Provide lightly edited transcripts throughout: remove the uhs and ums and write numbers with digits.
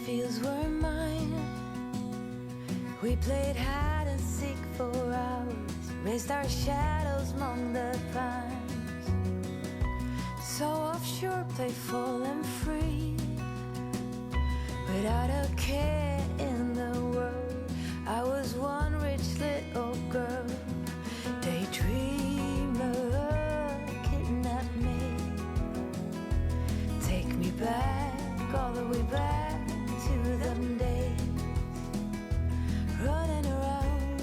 fields were mine. We played hide and seek for hours, raised our shadows among the pines. So offshore, playful and free, without a care in the world. I was one rich little girl, daydreamer, kidnap me, take me back, all the way back to them days, running around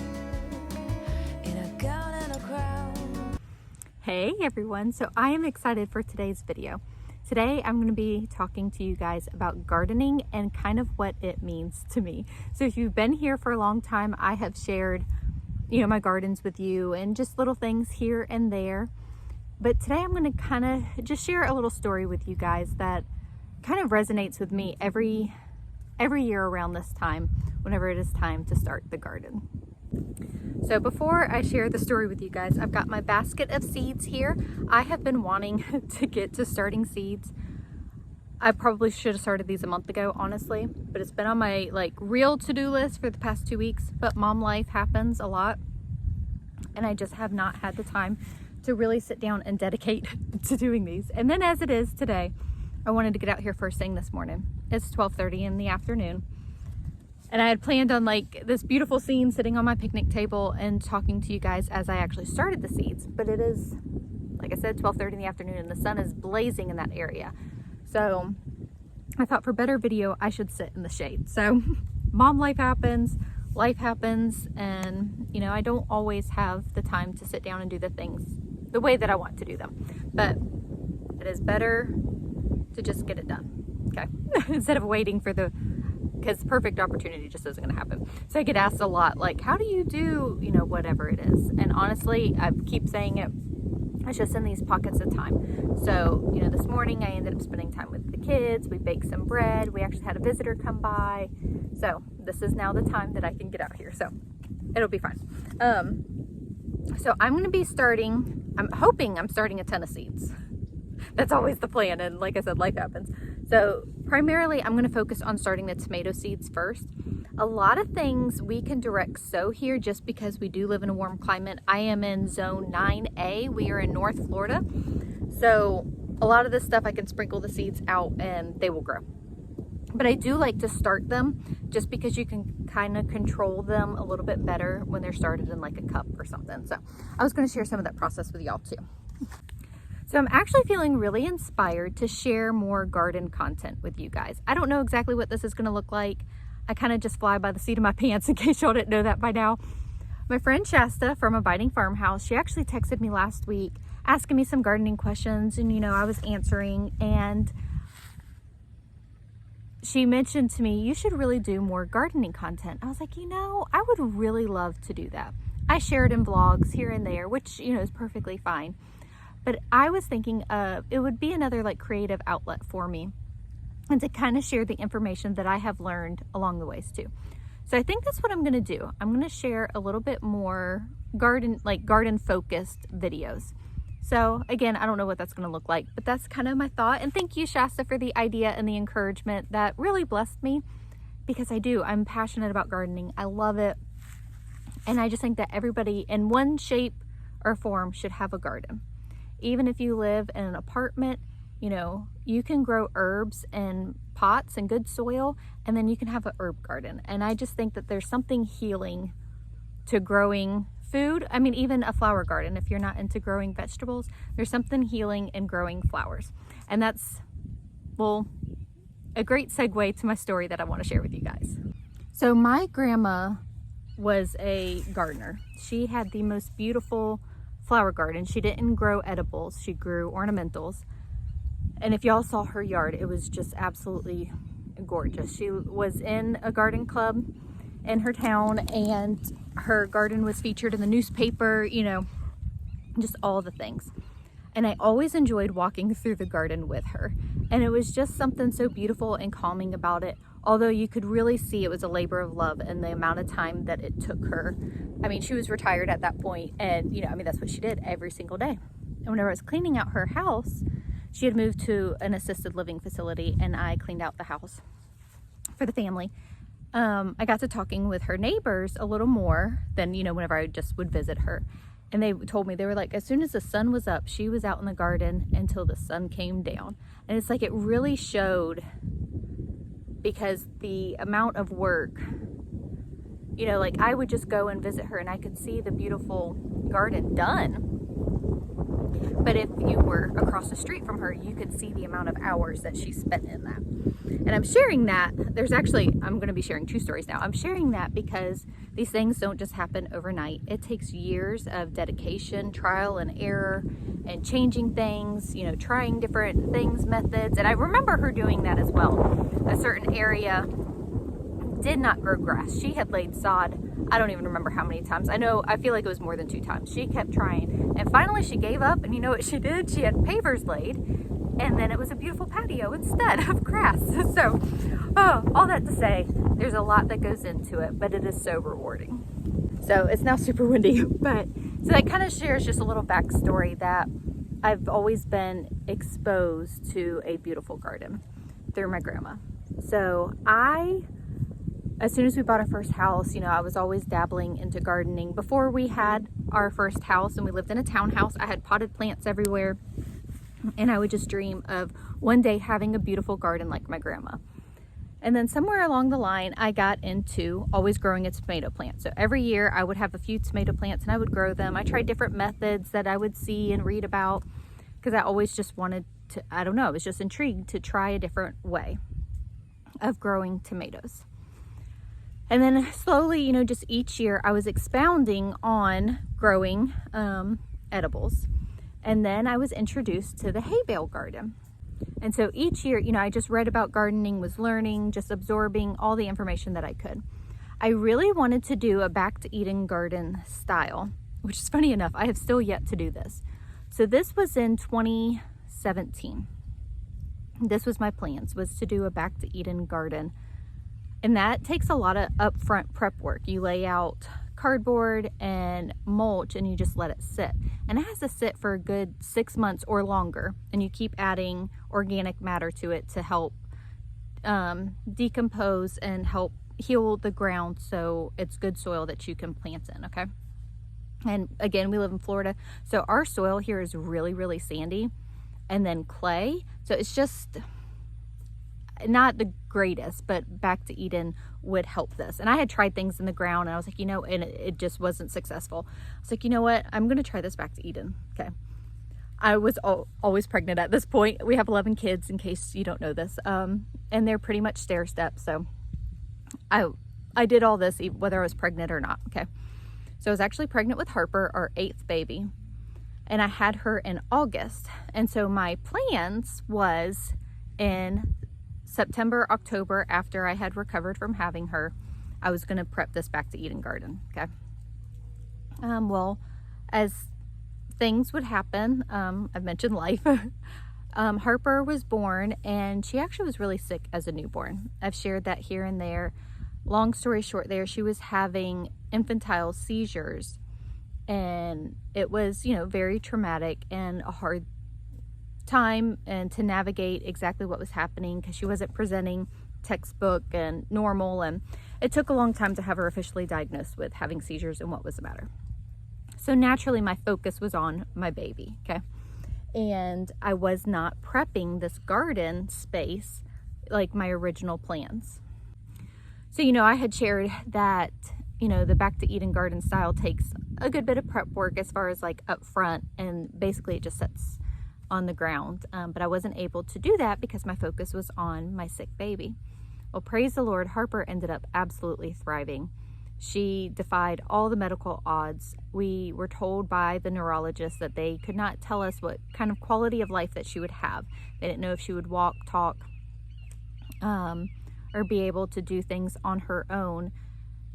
in a gown and a crown. Hey everyone, so I am excited for today's video. Today I'm going to be talking to you guys about gardening and kind of what it means to me. So if you've been here for a long time, I have shared, my gardens with you and just little things here and there. But today I'm going to kind of just share a little story with you guys that kind of resonates with me every year around this time, whenever it is time to start the garden. So before I share the story with you guys, I've got my basket of seeds here. I have been wanting to get to starting seeds. I probably should have started these a month ago, honestly, but it's been on my real to-do list for the past 2 weeks, but mom life happens a lot and I just have not had the time to really sit down and dedicate to doing these. And then as it is today, I wanted to get out here first thing this morning. It's 12:30 in the afternoon. And I had planned on this beautiful scene sitting on my picnic table and talking to you guys as I actually started the seeds. But it is, like I said, 12:30 in the afternoon and the sun is blazing in that area. So I thought for better video, I should sit in the shade. So mom life happens, and I don't always have the time to sit down and do the things the way that I want to do them. But it is better to just get it done, okay? Instead of waiting for because perfect opportunity just isn't gonna happen. So I get asked a lot, how do you do, whatever it is? And honestly, I keep saying it, it's just in these pockets of time. So, this morning I ended up spending time with the kids. We baked some bread. We actually had a visitor come by. So this is now the time that I can get out here. So it'll be fine. So I'm gonna be I'm hoping I'm starting a ton of seeds. That's always the plan, and like I said, life happens. So primarily I'm going to focus on starting the tomato seeds first. A lot of things we can direct sow here just because we do live in a warm climate. I am in zone 9A. We are in North Florida. So a lot of this stuff I can sprinkle the seeds out and they will grow. But I do like to start them just because you can kind of control them a little bit better when they're started in a cup or something. So I was going to share some of that process with y'all too. So I'm actually feeling really inspired to share more garden content with you guys. I don't know exactly what this is going to look like. I kind of just fly by the seat of my pants in case y'all didn't know that by now. My friend Shasta from Abiding Farmhouse, she actually texted me last week asking me some gardening questions, and I was answering, and she mentioned to me, you should really do more gardening content. I was like, I would really love to do that. I share it in vlogs here and there, which is perfectly fine. But I was thinking it would be another creative outlet for me and to kind of share the information that I have learned along the ways too. So I think that's what I'm going to do. I'm going to share a little bit more garden focused videos. So again, I don't know what that's going to look like, but that's kind of my thought. And thank you, Shasta, for the idea and the encouragement. That really blessed me because I'm passionate about gardening. I love it. And I just think that everybody in one shape or form should have a garden. Even if you live in an apartment, you can grow herbs in pots and good soil, and then you can have an herb garden. And I just think that there's something healing to growing food. I mean, even a flower garden, if you're not into growing vegetables, there's something healing in growing flowers. And that's, a great segue to my story that I want to share with you guys. So my grandma was a gardener. She had the most beautiful flower garden. She didn't grow edibles, she grew ornamentals. And if y'all saw her yard, it was just absolutely gorgeous. She was in a garden club in her town, and her garden was featured in the newspaper, just all the things. And I always enjoyed walking through the garden with her. And it was just something so beautiful and calming about it. Although you could really see it was a labor of love and the amount of time that it took her. I mean, she was retired at that point, and that's what she did every single day. And whenever I was cleaning out her house, she had moved to an assisted living facility, and I cleaned out the house for the family, I got to talking with her neighbors a little more than, whenever I just would visit her. And they told me, they were like, as soon as the sun was up, she was out in the garden until the sun came down. And it's like, it really showed, because the amount of work, like I would just go and visit her and I could see the beautiful garden done. But if you were across the street from her, you could see the amount of hours that she spent in that. And I'm sharing that. I'm going to be sharing 2 stories now. I'm sharing that because these things don't just happen overnight. It takes years of dedication, trial and error, and changing things, trying different things, methods. And I remember her doing that as well. A certain area did not grow grass. She had laid sod, I don't even remember how many times. I feel like it was more than 2 times. She kept trying, and finally she gave up, and you know what she did? She had pavers laid, and then it was a beautiful patio instead of grass. So, all that to say, there's a lot that goes into it, but it is so rewarding. So it's now super windy, but so that kind of shares just a little backstory that I've always been exposed to a beautiful garden through my grandma. So as soon as we bought our first house, I was always dabbling into gardening. Before we had our first house and we lived in a townhouse, I had potted plants everywhere. And I would just dream of one day having a beautiful garden like my grandma. And then somewhere along the line, I got into always growing a tomato plant. So every year I would have a few tomato plants and I would grow them. I tried different methods that I would see and read about because I always just wanted to, I was just intrigued to try a different way of growing tomatoes. And then slowly, just each year I was expounding on growing edibles. And then I was introduced to the hay bale garden. And so each year, I just read about gardening, was learning, just absorbing all the information that I could. I really wanted to do a back to Eden garden style, which is funny enough, I have still yet to do this. So this was in 2017. This was my plans, was to do a back to Eden garden. And that takes a lot of upfront prep work. You lay out cardboard and mulch and you just let it sit. And it has to sit for a good 6 months or longer. And you keep adding organic matter to it to help decompose and help heal the ground so it's good soil that you can plant in, okay? And again, we live in Florida, so our soil here is really, really sandy and then clay. So it's just not the greatest, but back to Eden would help this. And I had tried things in the ground and I was like, and it just wasn't successful. I was like, you know what? I'm going to try this back to Eden. Okay. I was always pregnant at this point. We have 11 kids, in case you don't know this. And they're pretty much stair steps. So I did all this whether I was pregnant or not. Okay. So I was actually pregnant with Harper, our 8th baby. And I had her in August. And so my plans was in September, October, after I had recovered from having her, I was going to prep this back to Eden garden. Okay. Well, as things would happen, I've mentioned life. Harper was born and she actually was really sick as a newborn. I've shared that here and there. Long story short there, she was having infantile seizures and it was, very traumatic and a hard time and to navigate exactly what was happening because she wasn't presenting textbook and normal, and it took a long time to have her officially diagnosed with having seizures and what was the matter. So naturally my focus was on my baby, okay? And I was not prepping this garden space like my original plans. So I had shared that the back to Eden garden style takes a good bit of prep work as far as like up front, and basically it just sits on the ground, but I wasn't able to do that because my focus was on my sick baby. Well, praise the Lord, Harper ended up absolutely thriving. She defied all the medical odds. We were told by the neurologist that they could not tell us what kind of quality of life that she would have. They didn't know if she would walk, talk, or be able to do things on her own,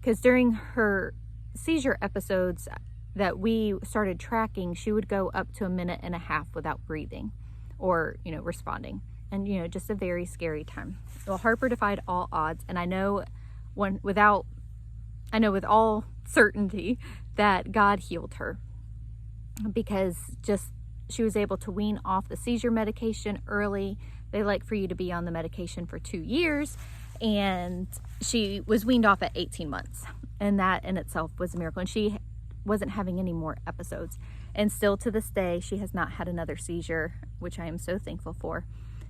because during her seizure episodes that we started tracking, she would go up to 1.5 minutes without breathing or, responding. And, just a very scary time. Well, Harper defied all odds. And I know with all certainty that God healed her, because she was able to wean off the seizure medication early. they like for you to be on the medication for 2 years. And she was weaned off at 18 months. And that in itself was a miracle. And she wasn't having any more episodes. And still to this day, she has not had another seizure, which I am so thankful for.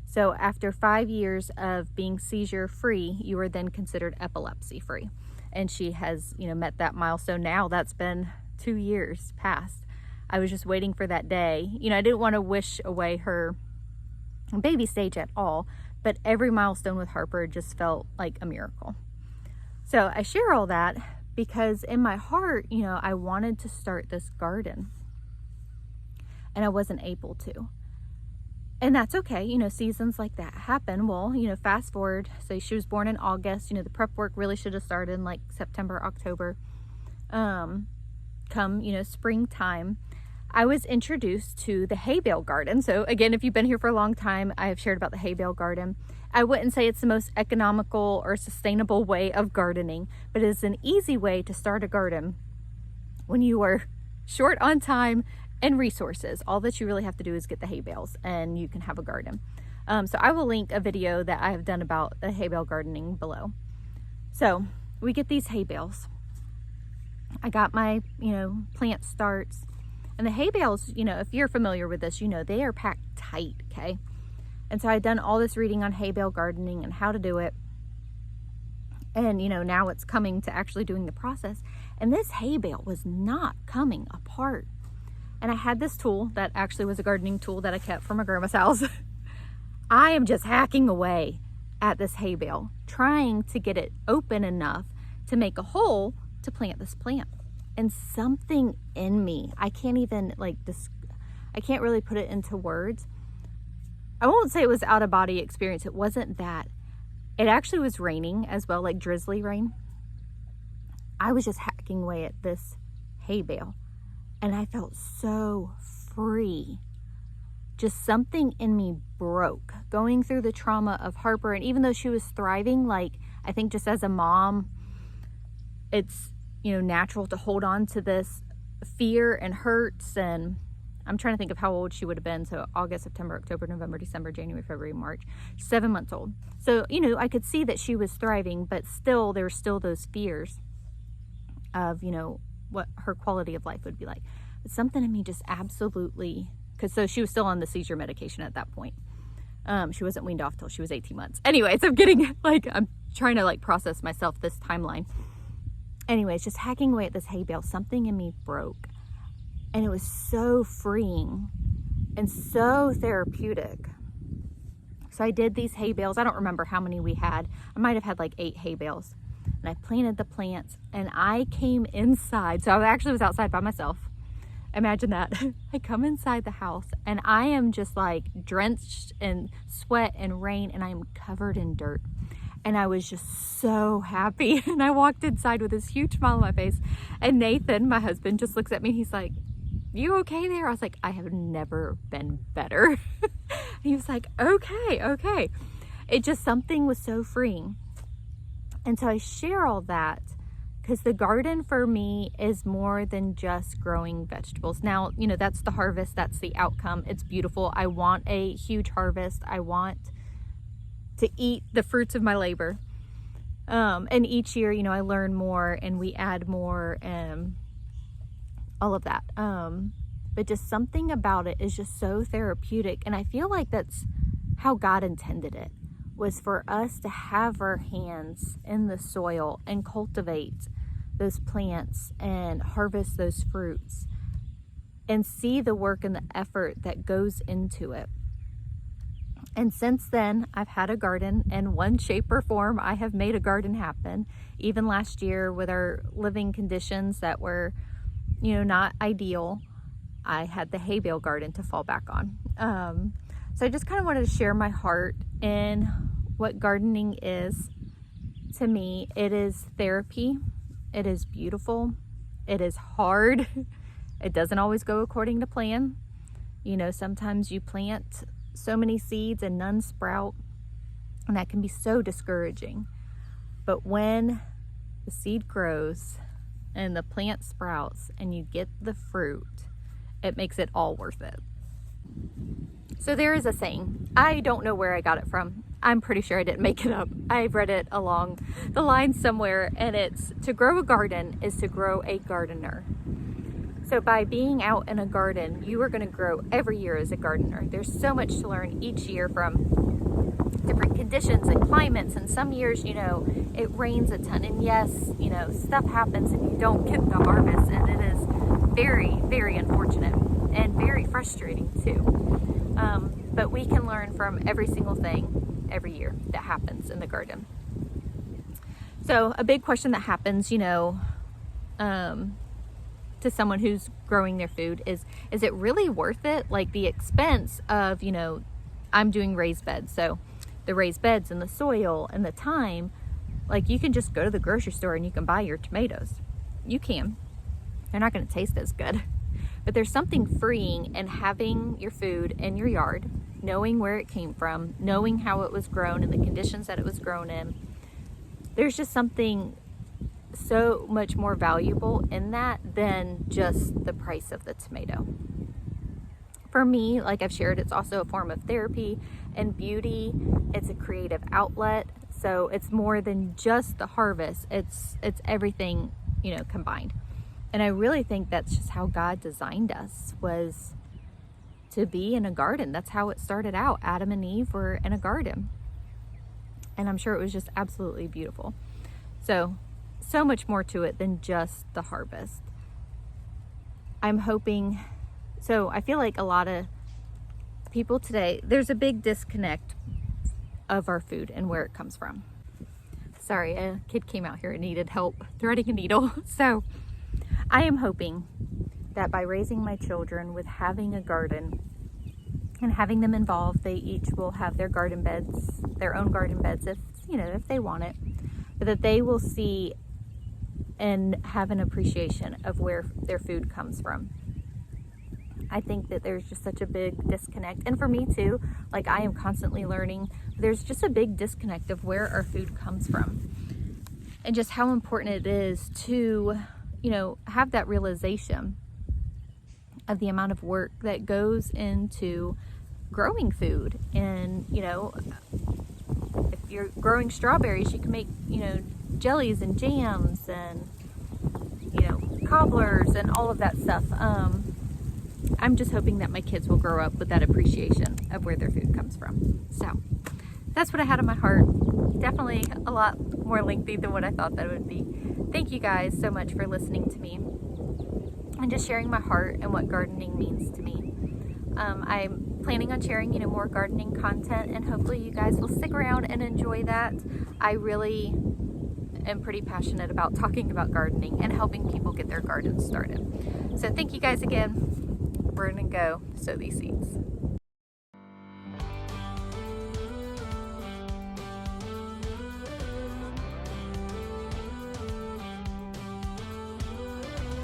So after 5 years of being seizure free, you are then considered epilepsy free. And she has, met that milestone now. That's been 2 years past. I was just waiting for that day. I didn't want to wish away her baby stage at all, but every milestone with Harper just felt like a miracle. So I share all that because in my heart, I wanted to start this garden and I wasn't able to. And that's okay. Seasons like that happen. Well, fast forward. So she was born in August. The prep work really should have started in like September, October. Come, springtime, I was introduced to the hay bale garden. So again, if you've been here for a long time, I have shared about the hay bale garden. I wouldn't say it's the most economical or sustainable way of gardening, but it's an easy way to start a garden when you are short on time and resources. All that you really have to do is get the hay bales and you can have a garden. So I will link a video that I have done about the hay bale gardening below. So we get these hay bales. I got my, plant starts. And the hay bales, if you're familiar with this, they are packed tight, okay? And so I'd done all this reading on hay bale gardening and how to do it. And, now it's coming to actually doing the process. And this hay bale was not coming apart. And I had this tool that actually was a gardening tool that I kept from my grandma's house. I am just hacking away at this hay bale, trying to get it open enough to make a hole to plant this plant. And something in me, I can't even I can't really put it into words. I won't say it was out of body experience. It wasn't that. It actually was raining as well, like drizzly rain. I was just hacking away at this hay bale and I felt so free. Just something in me broke going through the trauma of Harper. And even though she was thriving, I think just as a mom, it's, natural to hold on to this fear and hurts. And I'm trying to think of how old she would have been. So August, September, October, November, December, January, February, March, 7 months old. So, I could see that she was thriving, but still, there were still those fears of, what her quality of life would be like. But something in me just absolutely, so she was still on the seizure medication at that point. She wasn't weaned off till she was 18 months. Anyways, I'm getting I'm trying to process myself this timeline. Anyways, just hacking away at this hay bale, something in me broke. And it was so freeing and so therapeutic. So I did these hay bales. I don't remember how many we had. I might have had 8 hay bales. And I planted the plants and I came inside. So I actually was outside by myself. Imagine that. I come inside the house and I am just drenched in sweat and rain and I am covered in dirt. And I was just so happy. And I walked inside with this huge smile on my face. And Nathan, my husband, just looks at me and he's like, "You okay there?" I was like, "I have never been better." He was like, okay. It just, something was so freeing. And so I share all that because the garden for me is more than just growing vegetables. Now, that's the harvest, that's the outcome. It's beautiful. I want a huge harvest. I want to eat the fruits of my labor. And each year, I learn more and we add more and all of that. But just something about it is just so therapeutic. And I feel like that's how God intended it, was for us to have our hands in the soil and cultivate those plants and harvest those fruits and see the work and the effort that goes into it. And since then, I've had a garden in one shape or form. I have made a garden happen. Even last year with our living conditions that were, not ideal, I had the hay bale garden to fall back on. So I just kind of wanted to share my heart in what gardening is. To me, it is therapy. It is beautiful. It is hard. It doesn't always go according to plan. Sometimes you plant so many seeds and none sprout, and that can be so discouraging. But when the seed grows and the plant sprouts and you get the fruit, it makes it all worth it. So there is a saying. I don't know where I got it from. I'm pretty sure I didn't make it up. I've read it along the line somewhere, and it's, to grow a garden is to grow a gardener. So by being out in a garden, you are going to grow every year as a gardener. There's so much to learn each year from different conditions and climates, and some years, you know, it rains a ton, and yes, you know, stuff happens and you don't get the harvest, and it is very, very unfortunate and very frustrating too. But we can learn from every single thing every year that happens in the garden. So a big question that happens, you know, to someone who's growing their food is it really worth it? Like the expense of, you know, I'm doing raised beds. So the raised beds and the soil and the time, like you can just go to the grocery store and you can buy your tomatoes. You can. They're not going to taste as good. But there's something freeing in having your food in your yard, knowing where it came from, knowing how it was grown and the conditions that it was grown in. There's just something so much more valuable in that than just the price of the tomato. For me, like I've shared, it's also a form of therapy and beauty. It's a creative outlet. So it's more than just the harvest. It's everything, you know, combined. And I really think that's just how God designed us, was to be in a garden. That's how it started out. Adam and Eve were in a garden. And I'm sure it was just absolutely beautiful. So much more to it than just the harvest. I'm hoping, so I feel like a lot of people today, there's a big disconnect of our food and where it comes from. Sorry, a kid came out here and needed help threading a needle. So I am hoping that by raising my children with having a garden and having them involved, they each will have their garden beds, their own garden beds, if, you know, if they want it, but that they will see and have an appreciation of where their food comes from. I think that there's just such a big disconnect. And for me too, like I am constantly learning, there's just a big disconnect of where our food comes from and just how important it is to, you know, have that realization of the amount of work that goes into growing food. And, you know, if you're growing strawberries, you can make, you know, jellies and jams and, you know, cobblers and all of that stuff. I'm just hoping that my kids will grow up with that appreciation of where their food comes from. So that's what I had on my heart. Definitely a lot more lengthy than what I thought that it would be. Thank you guys so much for listening to me and just sharing my heart and what gardening means to me. I'm planning on sharing, you know, more gardening content, and hopefully you guys will stick around and enjoy that. I really am pretty passionate about talking about gardening and helping people get their gardens started. So thank you guys again. We're gonna go sow these seeds.